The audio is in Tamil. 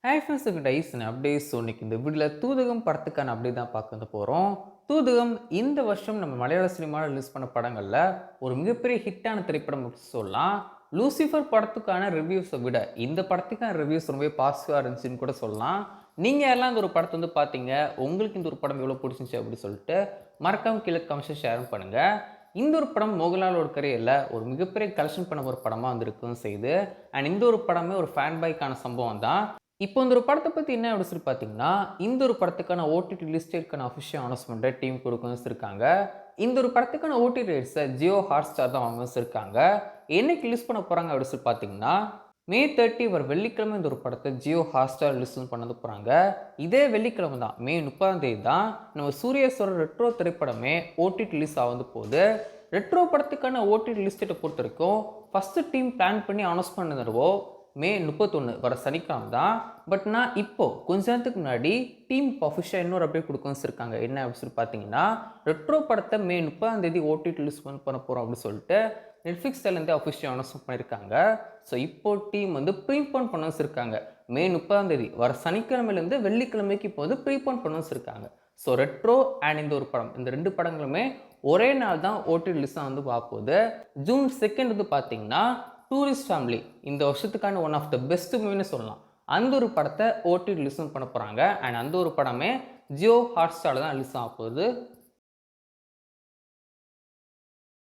ஹாய் ஃப்ரெண்ட்ஸ் டைஸ் அப்டேட்ஸ் இன்னைக்கு இந்த வீடியோவில் தூதகம் படத்துக்கான அப்டேட் தான் பார்க்க போகிறோம். தூதகம் இந்த வருஷம் நம்ம மலையாள சினிமாவில் ரிலீஸ் பண்ண படங்களில் ஒரு மிகப்பெரிய ஹிட்டான திரைப்படம் அப்படின்னு சொல்லலாம். லூசிஃபர் படத்துக்கான ரிவ்யூஸை விட இந்த படத்துக்கான ரிவ்யூஸ் ரொம்பவே பாசிட்டிவாக இருந்துச்சுன்னு கூட சொல்லலாம். நீங்கள் எல்லாம் இந்த ஒரு படத்தை வந்து பார்த்தீங்க, உங்களுக்கு இந்த ஒரு படம் எவ்வளோ பிடிச்சிருந்துச்சு அப்படின்னு சொல்லிட்டு மறக்காம கீழே கமெண்ட்ஸ் ஷேர் பண்ணுங்கள். இந்த ஒரு படம் மோகன்லாலோட கரியரில் ஒரு மிகப்பெரிய கலெக்ஷன் பண்ண ஒரு படமாக வந்திருக்கும் செய்து. அண்ட் இந்த ஒரு படமே ஒரு ஃபேன் பாய்க்கான சம்பவம் தான். இப்போ இந்த ஒரு படத்தை பற்றி என்ன அப்படி சொல்லி பார்த்தீங்கன்னா, இந்த ஒரு படத்துக்கான ஓடிடி ரிலீஸ் டேட்க்கான அஃபிஷியல் அனௌன்ஸ்மெண்ட்டை டீம் கொடுக்கணும் இருக்காங்க. இந்த ஒரு படத்துக்கான ஓடிடி ரைட்ஸை ஜியோ ஹாட்ஸ்டார் தான் வாங்க இருக்காங்க. என்னைக்கு ரிலீஸ் பண்ண போகிறாங்க அப்படின்னு சொல்லி பார்த்தீங்கன்னா, மே 30 வர வெள்ளிக்கிழமை இந்த ஒரு படத்தை ஜியோ ஹாட்ஸ்டார் ரிலீஸ் பண்ண போகிறாங்க. இதே வெள்ளிக்கிழமை தான் மே 30ஆம் தேதி தான் நம்ம சூரியஸ்வர ரெட்ரோ திரைப்படமே ஓடிடி ரிலீஸ் ஆக போகுது. ரெட்ரோ படத்துக்கான ஓடிடி ரிலீஸ் டேட்டை பொறுத்த வரைக்கும் ஃபஸ்ட்டு டீம் பிளான் பண்ணி அனௌன்ஸ் பண்ணதுவோ மே 31 வர சனிக்கிழமை தான். பட் நான் இப்போது கொஞ்ச நேரத்துக்கு முன்னாடி டீம் அஃபிஷியல் இன்னொரு அப்டேட் கொடுக்கணும் இருக்காங்க. என்ன அப்படின்னு சொல்லி பார்த்தீங்கன்னா, ரெட்ரோ படத்தை மே 30ஆம் தேதி ஓடிடி ரிலீஸ் பண்ண போகிறோம் அப்படின்னு சொல்லிட்டு நெட்ஃப்ளிக்ஸ்லேருந்து அஃபிஷியல் அனௌன்ஸ் பண்ணியிருக்காங்க. ஸோ இப்போ டீம் வந்து ப்ரீபோன் பண்ண வச்சுருக்காங்க. மே 30ஆம் தேதி வர சனிக்கிழமையிலேருந்து வெள்ளிக்கிழமைக்கு இப்போ வந்து ப்ரீபோன் பண்ண வச்சுருக்காங்க. ஸோ ரெட்ரோ அண்ட் இந்த ஒரு படம், இந்த ரெண்டு படங்களுமே ஒரே நாள் தான் ஓடிடி ரிலீஸாக வந்து பார்ப்போது. ஜூன் 2 வந்து பார்த்தீங்கன்னா டூரிஸ்ட் ஃபேமிலி இந்த வருஷத்துக்கான ஒன் ஆஃப் த பெஸ்ட் மூவின்னு சொல்லலாம். அந்த ஒரு படத்தை ஓடிடி ரிலீஸும் பண்ண போகிறாங்க. அண்ட் அந்த ஒரு படமே ஜியோ ஹாட்ஸ்டாரில் தான் ரிலீஸ் ஆக போகுது.